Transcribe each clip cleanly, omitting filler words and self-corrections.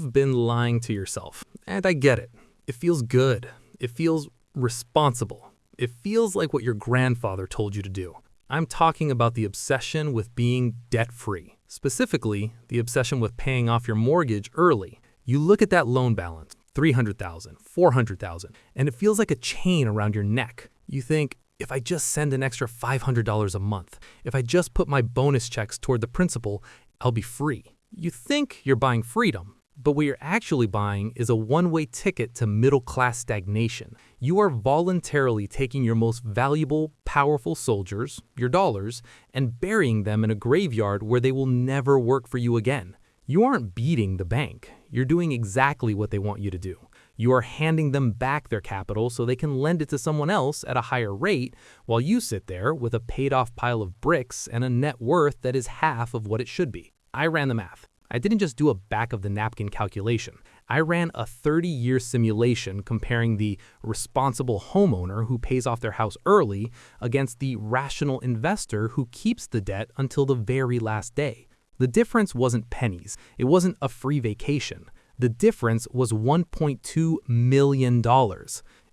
You've been lying to yourself, and I get it. It feels good. It feels responsible. It feels like what your grandfather told you to do. I'm talking about the obsession with being debt-free. Specifically, the obsession with paying off your mortgage early. You look at that loan balance, $300,000, $400,000, and it feels like a chain around your neck. You think, if I just send an extra $500 a month, if I just put my bonus checks toward the principal, I'll be free. You think you're buying freedom, but what you're actually buying is a one-way ticket to middle-class stagnation. You are voluntarily taking your most valuable, powerful soldiers, your dollars, and burying them in a graveyard where they will never work for you again. You aren't beating the bank. You're doing exactly what they want you to do. You are handing them back their capital so they can lend it to someone else at a higher rate while you sit there with a paid-off pile of bricks and a net worth that is half of what it should be. I ran the math. I didn't just do a back-of-the-napkin calculation. I ran a 30-year simulation comparing the responsible homeowner who pays off their house early against the rational investor who keeps the debt until the very last day. The difference wasn't pennies. It wasn't a free vacation. The difference was $1.2 million.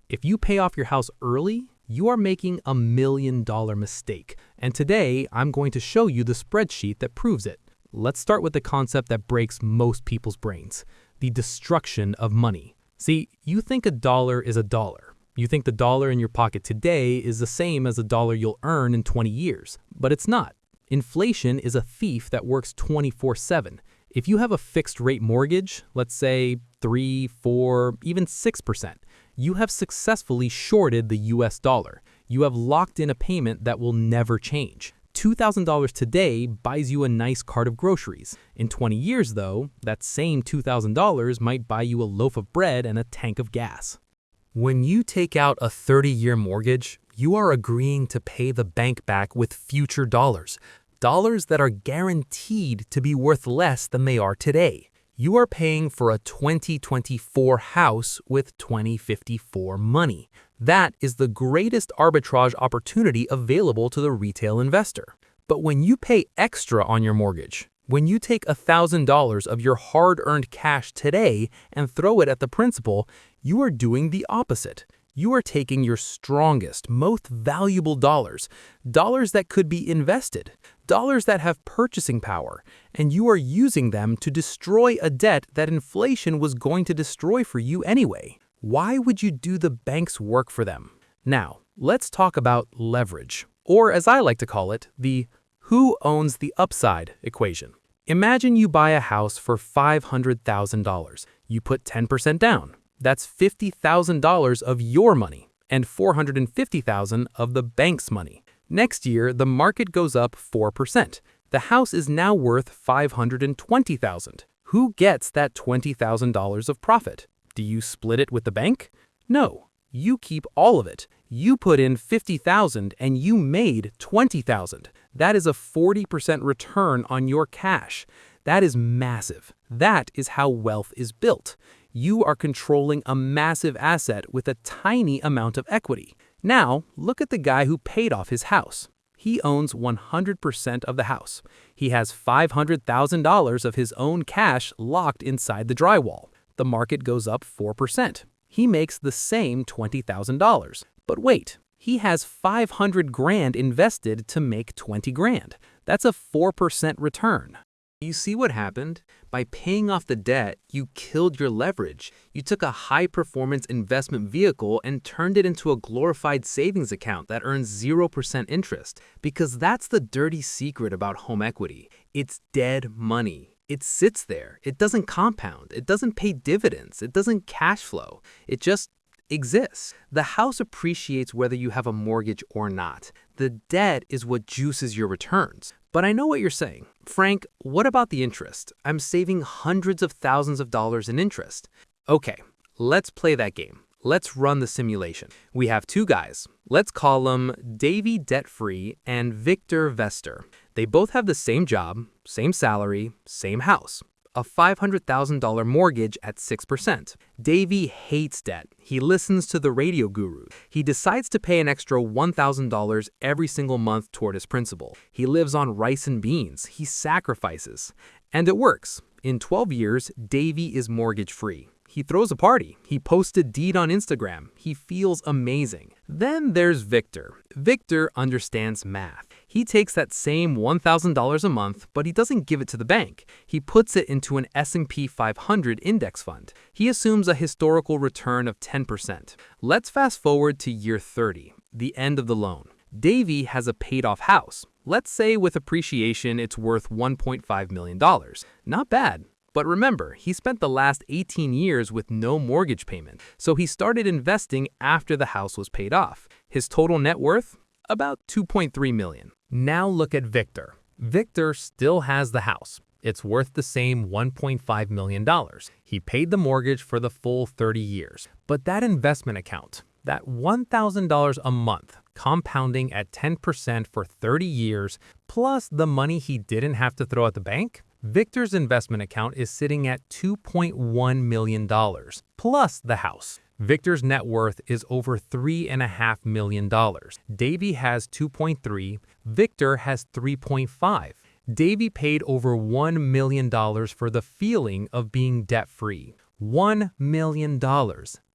If you pay off your house early, you are making a $1 million mistake. And today, I'm going to show you the spreadsheet that proves it. Let's start with the concept that breaks most people's brains, the destruction of money. See, you think a dollar is a dollar. You think the dollar in your pocket today is the same as a dollar you'll earn in 20 years, but it's not. Inflation is a thief that works 24/7. If you have a fixed rate mortgage, let's say 3, 4, even 6%, you have successfully shorted the US dollar. You have locked in a payment that will never change. $2,000 today buys you a nice cart of groceries. In 20 years, though, that same $2,000 might buy you a loaf of bread and a tank of gas. When you take out a 30-year mortgage, you are agreeing to pay the bank back with future dollars. Dollars that are guaranteed to be worth less than they are today. You are paying for a 2024 house with 2054 money. That is the greatest arbitrage opportunity available to the retail investor. But when you pay extra on your mortgage, when you take $1,000 of your hard-earned cash today and throw it at the principal, you are doing the opposite. You are taking your strongest, most valuable dollars, dollars that could be invested, dollars that have purchasing power, and you are using them to destroy a debt that inflation was going to destroy for you anyway. Why would you do the bank's work for them? Now, let's talk about leverage, or as I like to call it, the who owns the upside equation. Imagine you buy a house for $500,000. You put 10% down. That's $50,000 of your money and $450,000 of the bank's money. Next year, the market goes up 4%. The house is now worth $520,000. Who gets that $20,000 of profit? Do you split it with the bank? No, you keep all of it. You put in $50,000 and you made $20,000. That is a 40% return on your cash. That is massive. That is how wealth is built. You are controlling a massive asset with a tiny amount of equity. Now, look at the guy who paid off his house. He owns 100% of the house. He has $500,000 of his own cash locked inside the drywall. The market goes up 4%. He makes the same $20,000. But wait, he has 500 grand invested to make 20 grand. That's a 4% return. You see what happened? By paying off the debt, you killed your leverage. You took a high-performance investment vehicle and turned it into a glorified savings account that earns 0% interest. Because that's the dirty secret about home equity. It's dead money. It sits there. It doesn't compound. It doesn't pay dividends. It doesn't cash flow. It just exists. The house appreciates whether you have a mortgage or not. The debt is what juices your returns. But I know what you're saying. Frank, what about the interest? I'm saving hundreds of thousands of dollars in interest. Okay, let's play that game. Let's run the simulation. We have two guys. Let's call them Davey Debt-Free and Victor Vester. They both have the same job, same salary, same house. A $500,000 mortgage at 6%. Davey hates debt. He listens to the radio guru. He decides to pay an extra $1,000 every single month toward his principal. He lives on rice and beans. He sacrifices. And it works. In 12 years, Davey is mortgage-free. He throws a party. He posts a deed on Instagram. He feels amazing. Then there's Victor. Victor understands math. He takes that same $1,000 a month, but he doesn't give it to the bank. He puts it into an S&P 500 index fund. He assumes a historical return of 10%. Let's fast forward to year 30, the end of the loan. Davey has a paid-off house. Let's say with appreciation, it's worth $1.5 million. Not bad. But remember, he spent the last 18 years with no mortgage payment, so he started investing after the house was paid off. His total net worth? About $2.3 million. Now look at Victor. Victor still has the house. It's worth the same $1.5 million. He paid the mortgage for the full 30 years. But that investment account, that $1,000 a month, compounding at 10% for 30 years, plus the money he didn't have to throw at the bank, Victor's investment account is sitting at $2.1 million, plus the house. Victor's net worth is over $3.5 million. Davey has 2.3, Victor has 3.5. Davey paid over $1 million for the feeling of being debt-free. $1 million.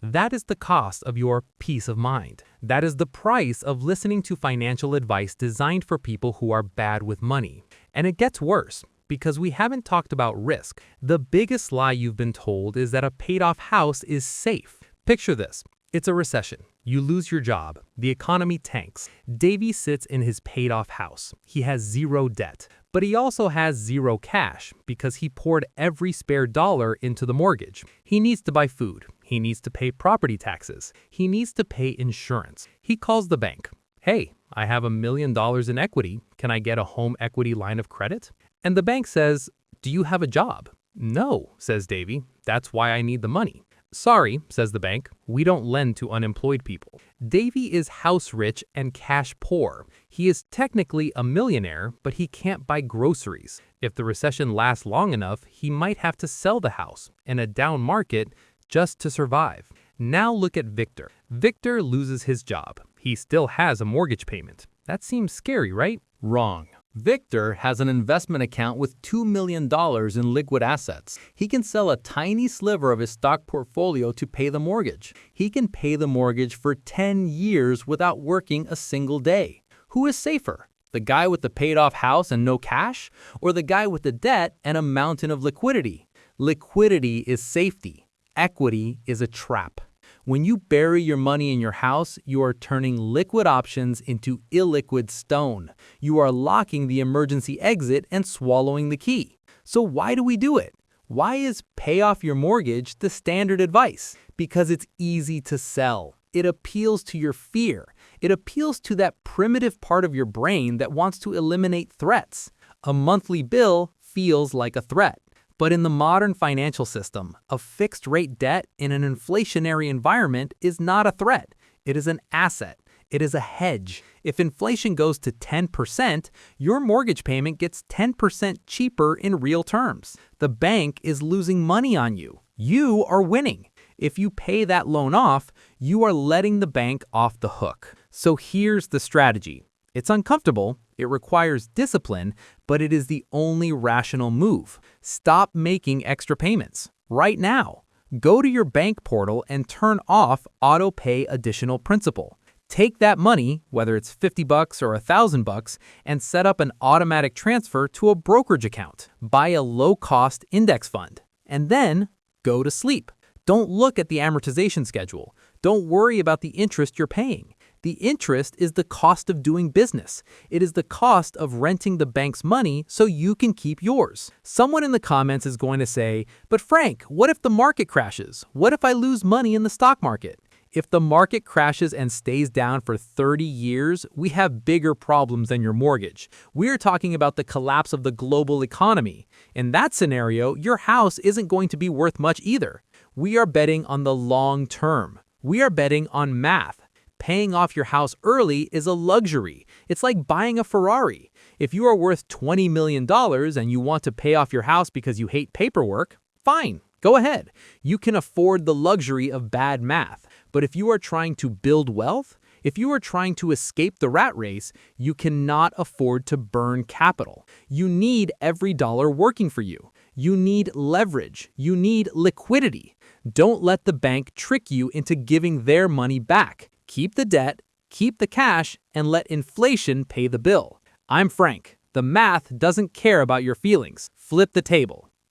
That is the cost of your peace of mind. That is the price of listening to financial advice designed for people who are bad with money. And it gets worse, because we haven't talked about risk. The biggest lie you've been told is that a paid-off house is safe. Picture this. It's a recession. You lose your job. The economy tanks. Davey sits in his paid-off house. He has zero debt. But he also has zero cash because he poured every spare dollar into the mortgage. He needs to buy food. He needs to pay property taxes. He needs to pay insurance. He calls the bank. Hey, I have $1 million in equity. Can I get a home equity line of credit? And the bank says, do you have a job? No, says Davey. That's why I need the money. Sorry, says the bank. We don't lend to unemployed people. Davey is house rich and cash poor. He is technically a millionaire, but he can't buy groceries. If the recession lasts long enough, he might have to sell the house in a down market just to survive. Now look at Victor. Victor loses his job. He still has a mortgage payment. That seems scary, right? Wrong. Victor has an investment account with $2 million in liquid assets. He can sell a tiny sliver of his stock portfolio to pay the mortgage. He can pay the mortgage for 10 years without working a single day. Who is safer? The guy with the paid-off house and no cash? Or the guy with the debt and a mountain of liquidity? Liquidity is safety. Equity is a trap. When you bury your money in your house, you are turning liquid options into illiquid stone. You are locking the emergency exit and swallowing the key. So why do we do it? Why is pay off your mortgage the standard advice? Because it's easy to sell. It appeals to your fear. It appeals to that primitive part of your brain that wants to eliminate threats. A monthly bill feels like a threat. But in the modern financial system, a fixed-rate debt in an inflationary environment is not a threat. It is an asset. It is a hedge. If inflation goes to 10%, your mortgage payment gets 10% cheaper in real terms. The bank is losing money on you. You are winning. If you pay that loan off, you are letting the bank off the hook. So here's the strategy. It's uncomfortable, it requires discipline, but it is the only rational move. Stop making extra payments right now. Go to your bank portal and turn off auto pay additional principal. Take that money, whether it's $50 or $1,000, and set up an automatic transfer to a brokerage account. Buy a low-cost index fund, and then go to sleep. Don't look at the amortization schedule. Don't worry about the interest you're paying. The interest is the cost of doing business. It is the cost of renting the bank's money so you can keep yours. Someone in the comments is going to say, but Frank, what if the market crashes? What if I lose money in the stock market? If the market crashes and stays down for 30 years, we have bigger problems than your mortgage. We're talking about the collapse of the global economy. In that scenario, your house isn't going to be worth much either. We are betting on the long term. We are betting on math. Paying off your house early is a luxury. It's like buying a Ferrari. If you are worth $20 million and you want to pay off your house because you hate paperwork, fine, go ahead. You can afford the luxury of bad math. But if you are trying to build wealth, if you are trying to escape the rat race, you cannot afford to burn capital. You need every dollar working for you. You need leverage. You need liquidity. Don't let the bank trick you into giving their money back. Keep the debt, keep the cash, and let inflation pay the bill. I'm Frank. The math doesn't care about your feelings. Flip the table.